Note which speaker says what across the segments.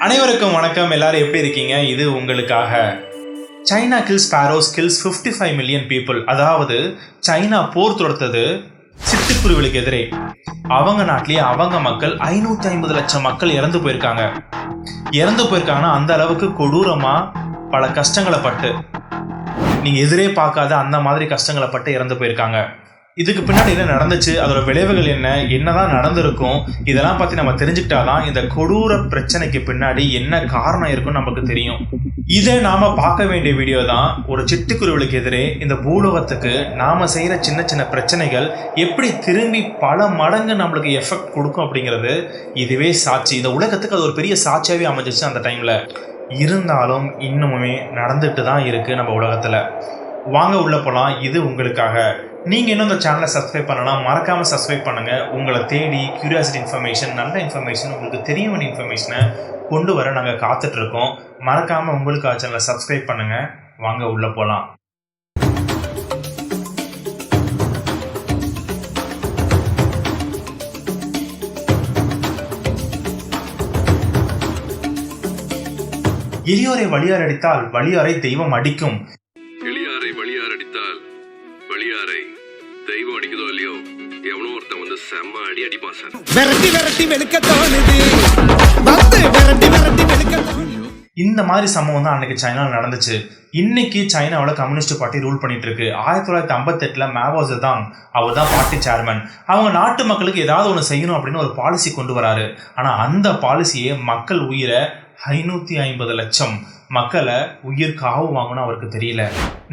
Speaker 1: அனைவருக்கும் வணக்கம். எல்லாரும் எப்படி இருக்கீங்க? இது உங்களுக்காக. China kills sparrows kills 55 million people. அதாவது சைனா போர் தொடுத்தது சிட்டுக்குருவிகளுக்கு எதிரே. அவங்க நாட்டிலேயே அவங்க மக்கள் 550 லட்சம் மக்கள் இறந்து போயிருக்காங்கன்னா அந்த அளவுக்கு கொடூரமா பல கஷ்டங்களை பட்டு, நீங்க எதிரே பார்க்காத அந்த மாதிரி கஷ்டங்களை பட்டு இறந்து போயிருக்காங்க. இதுக்கு பின்னாடி என்ன நடந்துச்சு, அதோட விளைவுகள் என்னதான் நடந்திருக்கும், இதெல்லாம் பத்தி நம்ம தெரிஞ்சுக்கிட்டாதான் இந்த கொடூர பிரச்சனைக்கு பின்னாடி என்ன காரணம் இருக்குன்னு நமக்கு தெரியும். இதை நாம பார்க்க வேண்டிய வீடியோ தான். ஒரு சிட்டுக்குருவிகளுக்கு எதிரே இந்த பூலோகத்துக்கு நாம செய்யற சின்ன சின்ன பிரச்சனைகள் எப்படி திரும்பி பல மடங்கு நம்மளுக்கு எஃபெக்ட் கொடுக்கும் அப்படிங்கிறது இதுவே சாட்சி. இந்த உலகத்துக்கு அது ஒரு பெரிய சாட்சியாவே அமைஞ்சிச்சு அந்த டைம்ல. இருந்தாலும் இன்னுமே நடந்துட்டு தான் இருக்கு நம்ம உலகத்துல. வாங்க உள்ள போலாம். இது உங்களுக்காக. நீங்கள் இன்னும் இந்த சேனலை சப்ஸ்கிரைப் பண்ணலாம், மறக்காமல் சப்ஸ்கிரைப் பண்ணுங்கள். உங்களை தேடி கியூரியாசிட்டி இன்ஃபர்மேஷன், நல்ல இன்ஃபர்மேஷன், உங்களுக்கு தெரிய வேண்டிய இன்ஃபர்மேஷனை கொண்டு வர நாங்கள் காத்துட்ருக்கோம். மறக்காமல் உங்களுக்கு சேனலை சப்ஸ்கிரைப் பண்ணுங்கள். வாங்க உள்ளே போகலாம். எளியோரை வழியார் அடித்தால் வழியாரை தெய்வம் அடிக்கும்.
Speaker 2: வழியாரை தெய்வம் அடிக்குதோ இல்லையோ, எவனோ ஒருத்தன் வந்து செம்ம அடி அடிப்பான் சார்.
Speaker 1: இந்த மாதிரி சம்பவம் தான் அன்னைக்கு சைனாவில் நடந்துச்சு. இன்னைக்கு சைனாவில் கம்யூனிஸ்ட் பார்ட்டி ரூல் பண்ணிட்டு இருக்கு. 1958 மாவோ ஜெடாங் அவர் தான் பார்ட்டி சேர்மன். அவங்க நாட்டு மக்களுக்கு ஏதாவது ஒன்று செய்யணும் அப்படின்னு ஒரு பாலிசி கொண்டு வராரு. ஆனால் அந்த பாலிசியே மக்கள் உயிரை 550 லட்சம் மக்களை உயிர் காவு வாங்கணும் அவருக்கு தெரியல.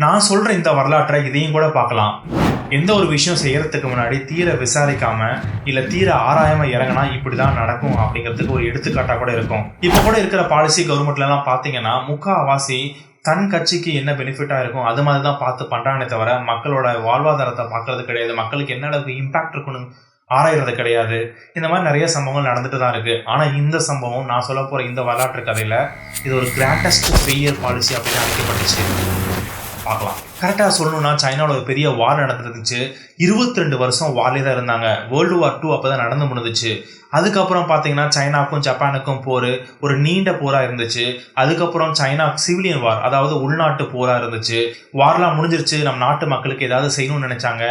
Speaker 1: நான் சொல்ற இந்த வரலாற்றை இதையும் கூட பார்க்கலாம். எந்த ஒரு விஷயம் செய்யறதுக்கு முன்னாடி தீர விசாரிக்காம இல்ல தீர ஆராயாம இறங்கினா இப்படிதான் நடக்கும் அப்படிங்கிறதுக்கு ஒரு எடுத்துக்காட்டா கூட இருக்கும். இப்ப கூட இருக்கிற பாலிசி கவர்மெண்ட்ல எல்லாம் பாத்தீங்கன்னா முக்காவாசி தன் கட்சிக்கு என்ன பெனிஃபிட்டா இருக்கும் அது மாதிரி தான் பார்த்து பண்றானே தவிர மக்களோட வாழ்வாதாரத்தை பார்க்கறது கிடையாது. மக்களுக்கு என்ன அளவுக்கு இம்பாக்ட் இருக்கணும் ஆராயிறது கிடையாது. இந்த மாதிரி நிறைய சம்பவங்கள் நடந்துட்டு தான் இருக்கு. ஆனா இந்த சம்பவம், நான் சொல்ல போற இந்த வரலாற்று கதையில இது ஒரு கிரேட்டஸ்ட் ஃபெயிலியர் பாலிசி அப்படின்னு அழைக்கப்பட்டுச்சு. பார்க்கலாம். கரெக்டாக சொல்லணும்னா சைனாவில் ஒரு பெரிய வார் நடந்துருந்துச்சு. 22 வருஷம் வார்லேயே தான் இருந்தாங்க. வேர்ல்டு வார் 2 அப்போ தான் நடந்து முடிஞ்சிச்சு. அதுக்கப்புறம் பார்த்தீங்கன்னா சைனாவுக்கும் ஜப்பானுக்கும் போர் ஒரு நீண்ட போராக இருந்துச்சு. அதுக்கப்புறம் சைனா சிவிலியன் வார், அதாவது உள்நாட்டு போராக இருந்துச்சு. வார்லாம் முடிஞ்சிருச்சு. நம்ம நாட்டு மக்களுக்கு ஏதாவது செய்யணும்னு நினைச்சாங்க.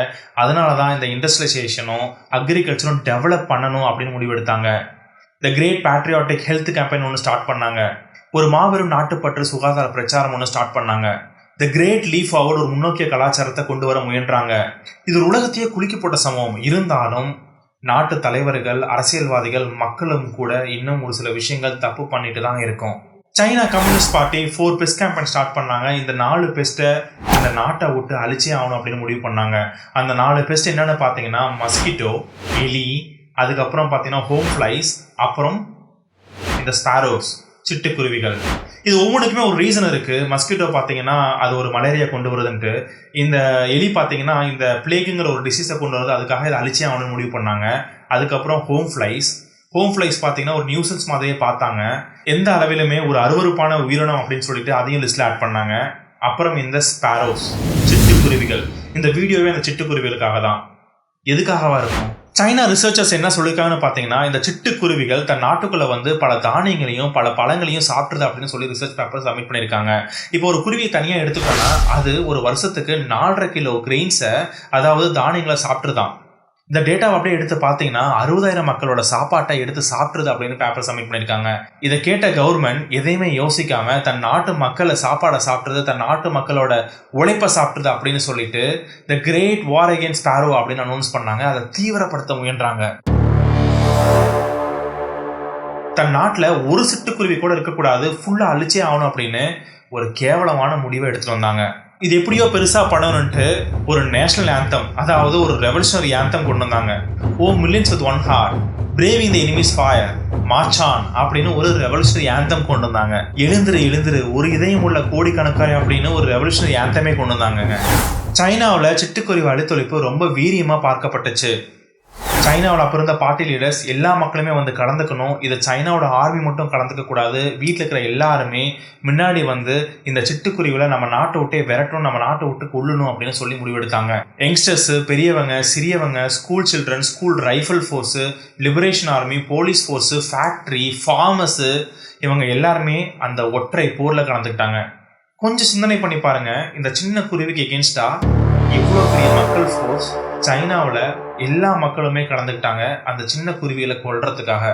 Speaker 1: அதனால தான் இந்த இண்டஸ்ட்ரியலைசேஷனும் அக்ரிகல்ச்சரும் டெவலப் பண்ணணும் அப்படின்னு முடிவெடுத்தாங்க. The great patriotic health campaign ஒன்று ஸ்டார்ட் பண்ணாங்க. ஒரு மாபெரும் நாட்டுப்பற்று சுகாதார பிரச்சாரம் ஒன்று ஸ்டார்ட் பண்ணாங்க. த கிரேட் லீப் ஃபார்வர்ட் ஒரு முன்னோக்கிய கலாச்சாரத்தை கொண்டு வர முயன்றாங்க. இது ஒரு உலகத்தையே குலுக்கி போட்ட சம்பவம். இருந்தாலும் நாட்டு தலைவர்கள், அரசியல்வாதிகள், மக்களும் கூட இன்னும் ஒரு சில விஷயங்கள் தப்பு பண்ணிட்டு தான் இருக்கும். China communist party 4 best campaign start பண்ணாங்க. இந்த 4 பெஸ்ட்டை இந்த நாட்டை விட்டு அழிச்சே ஆகணும் அப்படின்னு முடிவு பண்ணாங்க. அந்த 4 பெஸ்ட் என்னன்னு பார்த்தீங்கன்னா மஸ்கிட்டோ, எலி, அதுக்கப்புறம் பார்த்தீங்கன்னா ஹோம் ஃப்ளைஸ், அப்புறம் இந்த ஸ்பாரோஸ் சிட்டுக்குருவிகள். இது ஒவ்வொன்றுக்குமே ஒரு ரீசன் இருக்கு. மஸ்கிட்டோ பார்த்தீங்கன்னா அது ஒரு மலேரியா கொண்டு வருதுன்ட்டு, இந்த எலி பார்த்தீங்கன்னா இந்த பிளேக்குங்கிற ஒரு டிசீஸை கொண்டு வருது, அதுக்காக இதை அழிச்சே ஆகணும்னு முடிவு பண்ணாங்க. அதுக்கப்புறம் ஹோம் ஃப்ளைஸ் பார்த்தீங்கன்னா ஒரு நியூசன்ஸ் மாதிரியே பார்த்தாங்க. எந்த அளவிலுமே ஒரு அருவருப்பான உயிரினம் அப்படின்னு சொல்லிட்டு அதையும் லிஸ்ட்ல ஆட் பண்ணாங்க. அப்புறம் இந்த ஸ்பாரோஸ் சிட்டுக்குருவிகள். இந்த வீடியோவே அந்த சிட்டுக்குருவிகளுக்காக தான். எதுக்காகவா இருக்கும்? சைனா ரிசர்ச்சர்ஸ் என்ன சொல்லியிருக்காங்கன்னு பார்த்தீங்கன்னா, இந்த சிட்டுக்குருவிகள் தன் நாட்டுக்குள்ள வந்து பல தானியங்களையும் பல பழங்களையும் சாப்பிட்றது அப்படின்னு சொல்லி ரிசர்ச் பேப்பர் சப்மிட் பண்ணியிருக்காங்க. இப்போ ஒரு குருவியை தனியாக எடுத்துக்கோன்னா அது ஒரு வருஷத்துக்கு 4.5 கிலோ கிரெயின்ஸை, அதாவது தானியங்களை சாப்பிட்ருதான். இந்த டேட்டாவை அப்படியே எடுத்து பார்த்தீங்கன்னா 60,000 மக்களோட சாப்பாட்டை எடுத்து சாப்பிட்ருது அப்படின்னு பேப்பர் சப்மிட் பண்ணியிருக்காங்க. இதை கேட்ட கவர்மெண்ட் எதையுமே யோசிக்காம தன் நாட்டு மக்களை சாப்பாடை சாப்பிட்றது, தன் நாட்டு மக்களோட உழைப்பை சாப்பிட்றது அப்படின்னு சொல்லிட்டு the great war against sparrow அப்படின்னு அனௌன்ஸ் பண்ணாங்க. அதை தீவிரப்படுத்த முயன்றாங்க. தன் நாட்டில் ஒரு சிட்டுக்குருவி கூட இருக்கக்கூடாது, ஃபுல்லாக அழிச்சே ஆகணும் அப்படின்னு ஒரு கேவலமான முடிவை எடுத்துட்டு வந்தாங்க. இது எப்படியோ பெருசா பண்ணணும்ட்டு ஒரு நேஷனல் ஆந்தம், அதாவது ஒரு ரெவல்யூஷனரி ஆந்தம் கொண்டு வந்தாங்க. O millions with one heart, braving the enemies fire, march on அப்படின்னு ஒரு ரெவல்யூஷனரி ஆந்தம் கொண்டு வந்தாங்க. எழுந்துரு ஒரு இதயம் உள்ள கோடிக்கணக்கான அப்படின்னு ஒரு ரெவல்யூஷனரி ஆந்தமே கொண்டு வந்தாங்க. சைனாவில் சிட்டுக்குருவி அழித்தொழிப்பு ரொம்ப வீரியமாக பார்க்கப்பட்டுச்சு. சைனாவில் அப்போ இருந்த பார்ட்டி லீடர்ஸ் எல்லா மக்களுமே வந்து கலந்துக்கணும். இதை சைனாவோட ஆர்மி மட்டும் கலந்துக்க கூடாது, வீட்டில் இருக்கிற எல்லாருமே முன்னாடி வந்து இந்த சிட்டுக்குருவிகளை நம்ம நாட்டை விட்டே விரட்டணும், நம்ம நாட்டை விட்டு கொள்ளணும் அப்படின்னு சொல்லி முடிவெடுத்தாங்க. யங்ஸ்டர்ஸ், பெரியவங்க, சிறியவங்க, school children, school rifle force, liberation army, police force, factory, farmers, இவங்க எல்லாருமே அந்த ஒற்றை போர்ல கலந்துக்கிட்டாங்க. கொஞ்சம் சிந்தனை பண்ணி பாருங்க, இந்த சின்ன குருவிக்கு எகென்ஸ்டா எவ்வளோ பெரிய மக்கள் ஃபோர்ஸ் சைனாவில் எல்லா மக்களுமே கலந்துக்கிட்டாங்க அந்த சின்ன குருவிகளை கொல்றதுக்காக.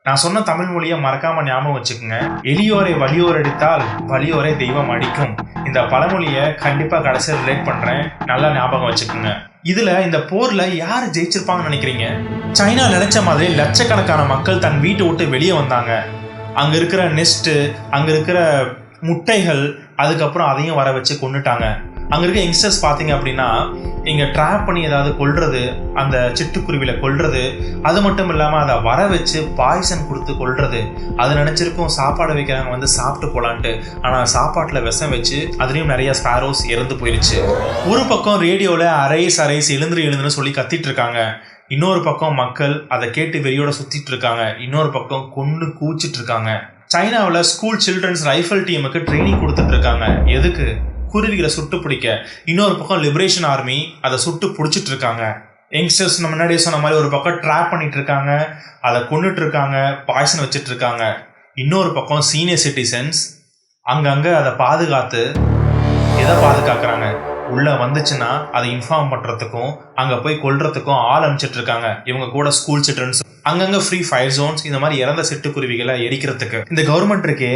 Speaker 1: நான் சொன்ன தமிழ் மொழியை மறக்காம ஞாபகம் வச்சுக்கோங்க. எளியோரை வலியோர் அடித்தால் வலியோரை தெய்வம் அடிக்கும். இந்த பழமொழியை கண்டிப்பா கடைசியாக ரிலேட் பண்றேன், நல்லா ஞாபகம் வச்சுக்கோங்க. இதுல இந்த போர்ல யார் ஜெயிச்சிருப்பாங்கன்னு நினைக்கிறீங்க? சைனா நினைச்ச மாதிரி லட்சக்கணக்கான மக்கள் தன் வீட்டை விட்டு வெளியே வந்தாங்க. அங்க இருக்கிற நெஸ்ட், அங்க இருக்கிற முட்டைகள், அதுக்கப்புறம் அதையும் வர வச்சு கொண்டுட்டாங்க. அங்க இருக்க யங்ஸ்டர்ஸ் பார்த்தீங்க அப்படின்னா இங்க ட்ராப் பண்ணி ஏதாவது கொல்றது, அந்த சிட்டுக்குருவில கொல்றது, அது மட்டும் இல்லாம அதை வர வச்சு பாய்சன் கொடுத்து கொல்றது. அது நினைச்சிருக்கும் சாப்பாடு வைக்கிறாங்க வந்து சாப்பிட்டு போலான்ட்டு, ஆனா சாப்பாட்டுல விஷம் வச்சு அதுலயும் நிறைய ஸ்பாரோஸ் இறந்து போயிருச்சு. ஒரு பக்கம் ரேடியோல அரைஸ் அரைஸ் எழுந்துன்னு சொல்லி கத்திட்டு இருக்காங்க. இன்னொரு பக்கம் மக்கள் அதை கேட்டு வெறியோட சுத்திட்டு இருக்காங்க. இன்னொரு பக்கம் கொன்னு கூச்சிட்டு இருக்காங்க. சைனாவில் ஸ்கூல் சில்ட்ரன்ஸ் ரைஃபிள் டீமுக்கு ட்ரைனிங் கொடுத்துட்டு இருக்காங்க. எதுக்கு? குருவிகளை சுட்டு பிடிக்க. இன்னொரு பக்கம் லிபரேஷன் ஆர்மி அதை சுட்டு பிடிச்சிட்டு இருக்காங்க. யங்ஸ்டர்ஸ் நம்ம முன்னாடியே சொன்ன மாதிரி ஒரு பக்கம் ட்ராப் பண்ணிட்டு இருக்காங்க, அதை கொண்டுட்டு இருக்காங்க, பாய்சன் வச்சுட்டு இருக்காங்க. இன்னொரு பக்கம் சீனியர் சிட்டிசன்ஸ் அங்கங்க அதை பாதுகாத்து எதை பாதுகாக்கிறாங்க? உள்ள வந்துச்சுன்னா அதை இன்ஃபார்ம் பண்றதுக்கும் அங்க போய் கொல்றதுக்கும் ஆள் அனுப்பிச்சிட்டு இருக்காங்க. இவங்க கூட ஸ்கூல் சில்ட்ரன்ஸ் அங்கங்க ஃப்ரீ ஃபயர் ஜோன்ஸ், இந்த மாதிரி இறந்த சிட்டுக்குருவிகளை எரிக்கிறதுக்கு. இந்த கவர்மெண்ட் இருக்கே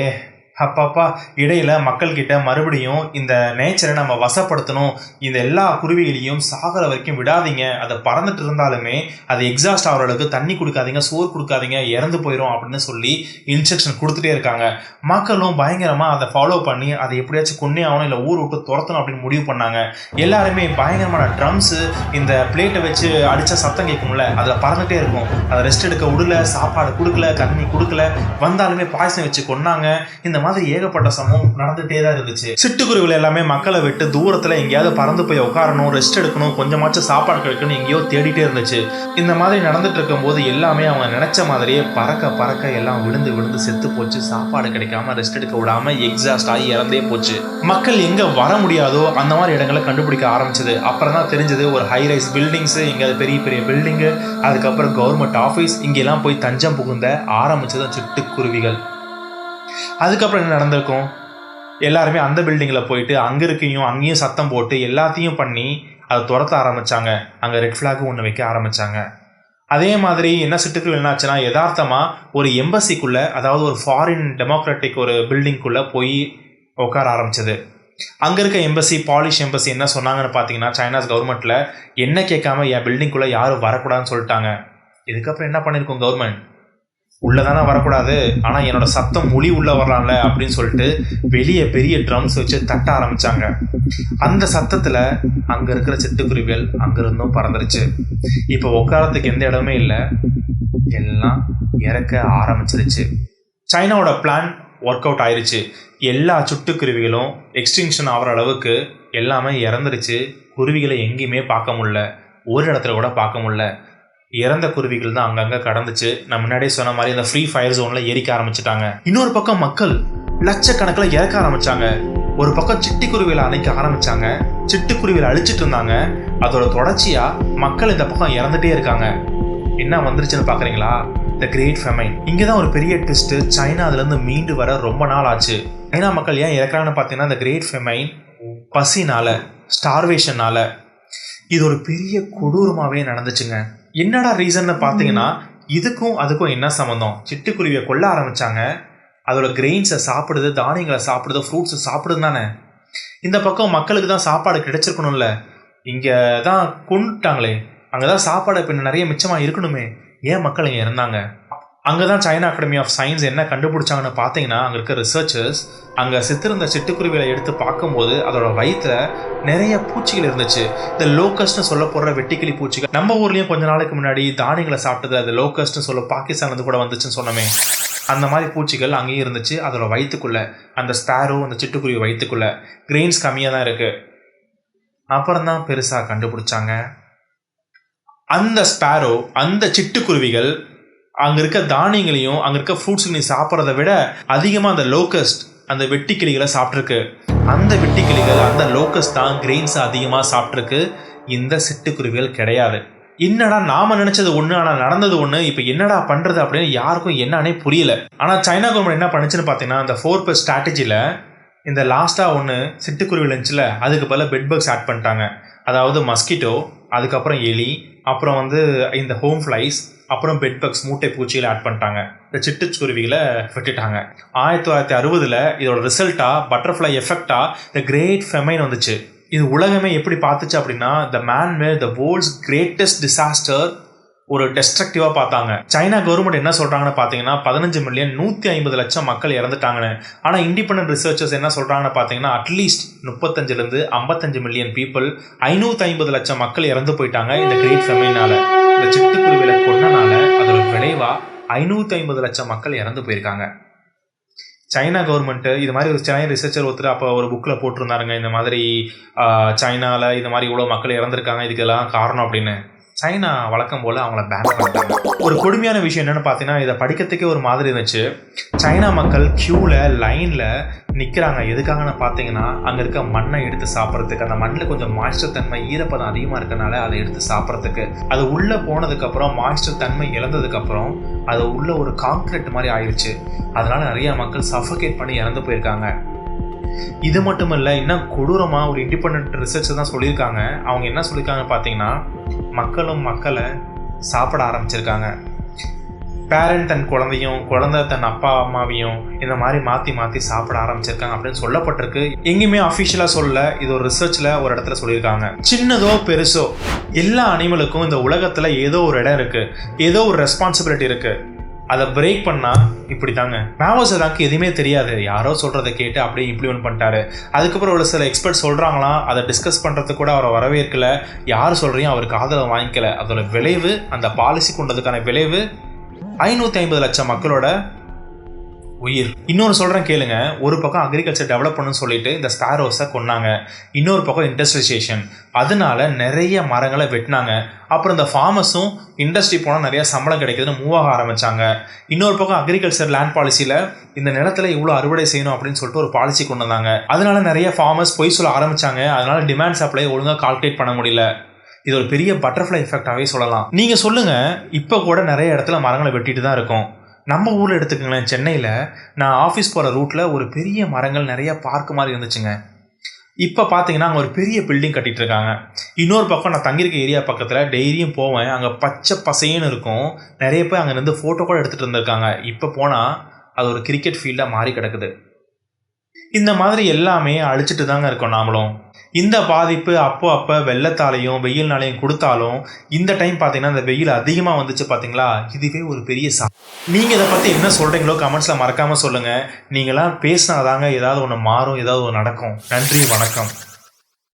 Speaker 1: அப்பப்பா, இடையில மக்கள் கிட்ட மறுபடியும் இந்த நேச்சரை நம்ம வசப்படுத்தணும், இந்த எல்லா குருவிகளையும் சாகர வரைக்கும் விடாதீங்க, அதை பறந்துட்டு இருந்தாலுமே அது எக்ஸாஸ்ட் ஆகிறவர்களுக்கு தண்ணி கொடுக்காதீங்க, சோறு கொடுக்காதீங்க, இறந்து போயிடும் அப்படின்னு சொல்லி இன்ஸ்ட்ரக்ஷன் கொடுத்துட்டே இருக்காங்க. மக்களும் பயங்கரமா அதை ஃபாலோ பண்ணி அதை எப்படியாச்சும் கொன்னே ஆகணும், இல்லை ஊர் விட்டு துரத்தணும் அப்படின்னு முடிவு பண்ணாங்க. எல்லாருமே பயங்கரமான ட்ரம்ஸு, இந்த பிளேட்டை வச்சு அடிச்சா சத்தம் கேட்கும்ல, அதில் பறந்துட்டே இருக்கும். அதை ரெஸ்ட் எடுக்க விடல, சாப்பாடு கொடுக்கல, தண்ணி கொடுக்கல, வந்தாலுமே பாய்சன் வச்சு கொன்னாங்க. இந்த மாதிரி ஏகப்பட்ட சம்பவம் நடந்துட்டே தான் இருந்துச்சு. சிட்டுக்குருவிகள் எல்லாமே மக்களை விட்டு தூரத்துல எங்கேயாவது பறந்து போய் உட்காரணும், ரெஸ்ட் எடுக்கணும், கொஞ்சமாச்சும் சாப்பாடு கிடைக்கணும், எங்கேயோ தேடிட்டே இருந்துச்சு. இந்த மாதிரி நடந்துட்டு இருக்கும் போது எல்லாமே அவங்க நினைச்ச மாதிரியே பறக்க பறக்க எல்லாம் விழுந்து விழுந்து செத்து போச்சு. சாப்பாடு கிடைக்காம, ரெஸ்ட் எடுக்க விடாம எக்ஸாஸ்ட் ஆகி இறந்தே போச்சு. மக்கள் எங்க வர முடியாதோ அந்த மாதிரி இடங்களை கண்டுபிடிக்க ஆரம்பிச்சது. அப்புறம் தான் தெரிஞ்சது ஒரு ஹை ரைஸ் பில்டிங்ஸ், இங்க பெரிய பெரிய பில்டிங்கு, அதுக்கப்புறம் கவர்மெண்ட் ஆஃபீஸ், இங்கெல்லாம் போய் தஞ்சம் புகுந்த ஆரம்பிச்சது சிட்டுக்குருவிகள். அதுக்கப்புறம் என்ன நடந்திருக்கும்? எல்லாருமே அந்த பில்டிங்கில் போயிட்டு அங்கே இருக்கையும் அங்கேயும் சத்தம் போட்டு எல்லாத்தையும் பண்ணி அதை துரத்த ஆரம்பித்தாங்க. அங்கே ரெட் ஃப்ளாகும் ஒன்று வைக்க ஆரம்பித்தாங்க. அதே மாதிரி என்ன சிட்டுக்குள் என்னாச்சுன்னா, யதார்த்தமாக ஒரு எம்பசிக்குள்ளே, அதாவது ஒரு ஃபாரின் டெமோக்ராட்டிக் ஒரு பில்டிங்குள்ளே போய் உட்கார ஆரம்பிச்சது. அங்கே இருக்க எம்பசி, பாலிஷ் எம்பசி என்ன சொன்னாங்கன்னு பார்த்தீங்கன்னா, சைனாஸ் கவர்மெண்ட்டில் என்ன கேட்காம என் பில்டிங்குள்ளே யாரும் வரக்கூடாதுன்னு சொல்லிட்டாங்க. இதுக்கப்புறம் என்ன பண்ணியிருக்கோம் கவர்மெண்ட்? உள்ளதானே வரக்கூடாது, ஆனால் என்னோட சத்தம் மொழி உள்ள வரலாம்ல அப்படின்னு சொல்லிட்டு வெளியே பெரிய ட்ரம்ஸ் வச்சு தட்ட ஆரம்பிச்சாங்க. அந்த சத்தத்தில் அங்கே இருக்கிற சிட்டுக்குருவிகள் அங்கிருந்தும் பறந்துருச்சு. இப்போ உட்காரத்துக்கு எந்த இடமே இல்லை, எல்லாம் இறக்க ஆரம்பிச்சிருச்சு. சைனாவோட பிளான் ஒர்க் அவுட் ஆயிடுச்சு. எல்லா சிட்டுக்குருவிகளும் எக்ஸ்டிங்ஷன் ஆகிற அளவுக்கு எல்லாமே இறந்துருச்சு. குருவிகளை எங்கேயுமே பார்க்க முடியல, ஒரு இடத்துல கூட பார்க்க முடியல. இறந்த குருவிகள் தான் அங்கங்கே கடந்துச்சு. நான் முன்னாடியே சொன்ன மாதிரி இந்த ஃப்ரீ ஃபயர் ஜோனில் எரிக்க ஆரம்பிச்சிட்டாங்க. இன்னொரு பக்கம் மக்கள் லட்சக்கணக்கில் இறக்க ஆரம்பிச்சாங்க. ஒரு பக்கம் சிட்டுக்குருவிகளை அணைக்க ஆரம்பிச்சாங்க, சிட்டுக்குருவிகளை அழிச்சிட்டு இருந்தாங்க. அதோட தொடர்ச்சியாக மக்கள் இந்த பக்கம் இறந்துட்டே இருக்காங்க. என்ன வந்துருச்சுன்னு பார்க்குறீங்களா? The great famine. இங்கே தான் ஒரு பெரிய ட்விஸ்ட்டு. சைனா அதுலேருந்து மீண்டு வர ரொம்ப நாள் ஆச்சு. சைனா மக்கள் ஏன் இறக்குறாங்கன்னு பார்த்தீங்கன்னா, இந்த கிரேட் ஃபெமைன் பசினால, ஸ்டார்வேஷனால. இது ஒரு பெரிய கொடூரமாகவே நடந்துச்சுங்க. என்னடா ரீசன்னு பார்த்தீங்கன்னா, இதுக்கும் அதுக்கும் என்ன சம்மந்தம்? சிட்டுக்குருவியை கொல்ல ஆரம்பித்தாங்க, அதோட கிரெயின்ஸை சாப்பிடுது, தானியங்களை சாப்பிடுது, ஃப்ரூட்ஸை சாப்பிடுது தானே. இந்த பக்கம் மக்களுக்கு தான் சாப்பாடு கிடைச்சிருக்கணும்ல, இங்கே தான் கொண்டுட்டாங்களே, அங்கே தான் சாப்பாடு இப்போ நிறைய மிச்சமாக இருக்கணுமே, ஏன் மக்கள் இங்கே இருந்தாங்க? அங்கே தான் சைனா அகாடமி ஆஃப் சயின்ஸ் என்ன கண்டுபிடிச்சாங்கன்னு பார்த்தீங்கன்னா, அங்கே இருக்க ரிசர்ச்சர்ஸ் அங்கே சித்திருந்த சிட்டுக்குருவிகளை எடுத்து பார்க்கும்போது அதோட வயிற்றில் நிறைய பூச்சிகள் இருந்துச்சு. இந்த லோக்கஸ்ட்னு சொல்ல போடுற வெட்டிக்கிளி பூச்சிகள். நம்ம ஊர்லேயும் கொஞ்ச நாளைக்கு முன்னாடி தானியங்களை சாப்பிட்டது அது லோக்கஸ்ட்னு சொல்ல பாகிஸ்தான்லேருந்து கூட வந்துச்சுன்னு சொன்னோமே, அந்த மாதிரி பூச்சிகள் அங்கேயும் இருந்துச்சு. அதோட வயிற்றுக்குள்ளே, அந்த ஸ்பேரோ, அந்த சிட்டுக்குருவி வயிற்றுக்குள்ளே கிரெயின்ஸ் கம்மியாக தான் இருக்குது. அப்புறம் தான் பெருசாக கண்டுபிடிச்சாங்க, அந்த ஸ்பேரோ, அந்த சிட்டுக்குருவிகள் அங்கே இருக்க தானியங்களையும் அங்கே இருக்க ஃப்ரூட்ஸுகளையும் சாப்பிட்றத விட அதிகமாக அந்த லோக்கஸ்ட், அந்த வெட்டிக்கிளிகளை சாப்பிட்ருக்கு. அந்த வெட்டிக்கிளிகள், அந்த லோக்கஸ்ட் தான் கிரெயின்ஸை அதிகமாக சாப்பிட்ருக்கு. இந்த சிட்டுக்குருவிகள் கிடையாது. என்னடா நாம நினைச்சது ஒண்ணு ஆனா நடந்தது ஒண்ணு, இப்ப என்னடா பண்றது அப்படின்னு யாருக்கும் என்னன்னே புரியல. ஆனா சைனா கவர்மெண்ட் என்ன பண்ணுச்சுன்னு பாத்தீங்கன்னா, இந்த 4+ ஸ்ட்ராட்டஜில இந்த லாஸ்டா ஒன்று சிட்டுக்குருவி இருந்துச்சுல, அதுக்கு பதிலாக பெட் பக்ஸ் ஆட் பண்ணிட்டாங்க. அதாவது மஸ்கிட்டோ, அதுக்கப்புறம் எலி, அப்புறம் இந்த ஹோம் ஃப்ளைஸ், அப்புறம் பெட் பக்ஸ் மூட்டை பூச்சிகளை ஆட் பண்ணிட்டாங்க. இந்த சிட்டுக்குருவிகளை விட்டுட்டாங்க. 1960 இதோட ரிசல்ட்டா பட்டர்ஃப்ளை எஃபெக்டா த கிரேட் ஃபெமைன் வந்துச்சு. இது உலகமே எப்படி பார்த்துச்சு அப்படின்னா, the man made the world's greatest disaster ஒரு டெஸ்ட்ரக்டிவாக பார்த்தாங்க. சைனா கவர்மெண்ட் என்ன சொல்கிறாங்கன்னு பார்த்தீங்கன்னா 15 மில்லியன் 150 லட்சம் மக்கள் இறந்துட்டாங்கன்னு. ஆனால் இண்டிபெண்டன்ட் ரிசர்ச்சர்ஸ் என்ன சொல்கிறாங்கன்னு பார்த்தீங்கன்னா அட்லீஸ்ட் 35 to 55 மில்லியன் பீப்புள் 550 லட்சம் மக்கள் இறந்து போயிட்டாங்க இந்த கிரேட் ஃபெமைனால. இந்த சிட்டுக்குருவிகளை கொன்னனால அதோட விளைவாக 550 லட்சம் மக்கள் இறந்து போயிருக்காங்க. சைனா கவர்மெண்ட்டு இது மாதிரி ஒரு சைனா ரிசர்ச்சர் ஒருத்தர் அப்போ ஒரு புக்கில் போட்டிருந்தாருங்க, இந்த மாதிரி சைனாவில் இந்த மாதிரி இவ்வளோ மக்கள் இறந்துருக்காங்க, இதுக்கெல்லாம் காரணம் அப்படின்னு. சைனா வழக்கம் போல் அவங்கள பேன் பண்ணிட்டாங்க. ஒரு கொடுமையான விஷயம் என்னென்னு பார்த்தீங்கன்னா, இதை படிக்கிறதுக்கே ஒரு மாதிரி இருந்துச்சு. சைனா மக்கள் க்யூவில் லைனில் நிற்கிறாங்க. எதுக்காகன்னு பார்த்தீங்கன்னா, அங்கே இருக்க மண்ணை எடுத்து சாப்பிட்றதுக்கு. அந்த மண்ணில் கொஞ்சம் மாய்ஸ்டர் தன்மை ஈரப்பதம் அதிகமாக இருக்கனால அதை எடுத்து சாப்பிட்றதுக்கு. அது உள்ளே போனதுக்கப்புறம் மாய்ஸ்டர் தன்மை இழந்ததுக்கப்புறம் அது உள்ளே ஒரு கான்க்ரீட் மாதிரி ஆயிடுச்சு. அதனால் நிறைய மக்கள் சஃபோகேட் பண்ணி இறந்து போயிருக்காங்க. இது மட்டும் இல்லை, இன்னும் கொடூரமாக ஒரு இண்டிபெண்ட் ரிசர்ச் தான் சொல்லியிருக்காங்க. அவங்க என்ன சொல்லியிருக்காங்க பார்த்தீங்கன்னா, மக்களும் மக்களை சாப்பிட ஆரம்பிச்சிருக்காங்க. பேரண்ட் தன் குழந்தையும், குழந்தை தன் அப்பா அம்மாவையும் இந்த மாதிரி மாற்றி மாற்றி சாப்பிட ஆரம்பிச்சிருக்காங்க அப்படின்னு சொல்லப்பட்டிருக்கு. எங்கேயுமே அஃபிஷியலாக சொல்ல, இது ஒரு ரிசர்ச்சில் ஒரு இடத்துல சொல்லியிருக்காங்க. சின்னதோ பெருசோ எல்லா அனிமலுக்கும் இந்த உலகத்தில் ஏதோ ஒரு இடம் இருக்குது, ஏதோ ஒரு ரெஸ்பான்சிபிலிட்டி இருக்குது. அதை பிரேக் பண்ணால் இப்படி தாங்க. மாவோ சேதாங்க்கு எதுவுமே தெரியாது, யாரோ சொல்கிறத கேட்டு அப்படியே இம்ப்ளிமெண்ட் பண்ணிட்டாரு. அதுக்கப்புறம் ஒரு சில எக்ஸ்பர்ட் சொல்கிறாங்களாம், அதை டிஸ்கஸ் பண்ணுறதுக்கு கூட அவரை வரவேற்கல, யார் சொல்கிறையும் அவருக்கு ஆதரவு வாங்கிக்கல. அதோட விளைவு, அந்த பாலிசி கொண்டதுக்கான விளைவு 550 லட்சம் மக்களோட உயிர். இன்னொரு சொல்கிறேன் கேளுங்க. ஒரு பக்கம் அக்ரிகல்ச்சர் டெவலப் பண்ணணும்னு சொல்லிட்டு இந்த ஸ்பேரோஸை கொன்னாங்க, இன்னொரு பக்கம் இண்டஸ்ட்ரியலைசேஷன், அதனால நிறைய மரங்களை வெட்டினாங்க. அப்புறம் இந்த ஃபார்மர்ஸும் இண்டஸ்ட்ரி போனால் நிறைய சம்பளம் கிடைக்குதுன்னு மூவ் ஆக ஆரம்பித்தாங்க. இன்னொரு பக்கம் அக்ரிகல்ச்சர் லேண்ட் பாலிசியில் இந்த நிலத்தில் இவ்வளோ அறுவடை செய்யணும் அப்படின்னு சொல்லிட்டு ஒரு பாலிசி கொண்டு வந்தாங்க. அதனால நிறைய ஃபார்மர்ஸ் பொய் சொல்ல ஆரம்பித்தாங்க. அதனால டிமாண்ட் சப்ளை ஒழுங்காக கால்குலேட் பண்ண முடியல. இது ஒரு பெரிய பட்டர்ஃப்ளை எஃபெக்டாகவே சொல்லலாம். நீங்கள் சொல்லுங்கள், இப்போ கூட நிறைய இடத்துல மரங்களை வெட்டிட்டு தான் இருக்கும். நம்ம ஊரில் எடுத்துக்கங்களேன், சென்னையில் நான் ஆஃபீஸ் போகிற ரூட்டில் ஒரு பெரிய மரங்கள் நிறைய பார்க் மாதிரி இருந்துச்சுங்க. இப்போ பார்த்தீங்கன்னா அங்கே ஒரு பெரிய பில்டிங் கட்டிகிட்டு இருக்காங்க. இன்னொரு பக்கம் நான் தங்கியிருக்க ஏரியா பக்கத்தில் டெய்லியும் போவேன், அங்கே பச்சை பசைன்னு இருக்கும். நிறைய பேர் அங்கே இருந்து ஃபோட்டோ கூட எடுத்துகிட்டு இருந்திருக்காங்க. இப்போ போனால் அது ஒரு கிரிக்கெட் ஃபீல்டாக மாறி கிடக்குது. இந்த மாதிரி எல்லாமே அழிச்சிட்டு தாங்க இருக்கோம் நாமளும். இந்த பாதிப்பு அப்போ வெள்ளத்தாலையும் வெயில்னாலையும் கொடுத்தாலும், இந்த டைம் பார்த்தீங்கன்னா இந்த வெயில் அதிகமாக வந்துச்சு பார்த்தீங்களா, இதுவே ஒரு பெரிய நீங்கள் இதை பற்றி என்ன சொல்கிறீங்களோ கமெண்ட்ஸில் மறக்காமல் சொல்லுங்கள். நீங்களாம் பேசினாதாங்க ஏதாவது ஒன்று மாறும், ஏதாவது ஒன்று நடக்கும். நன்றி, வணக்கம்.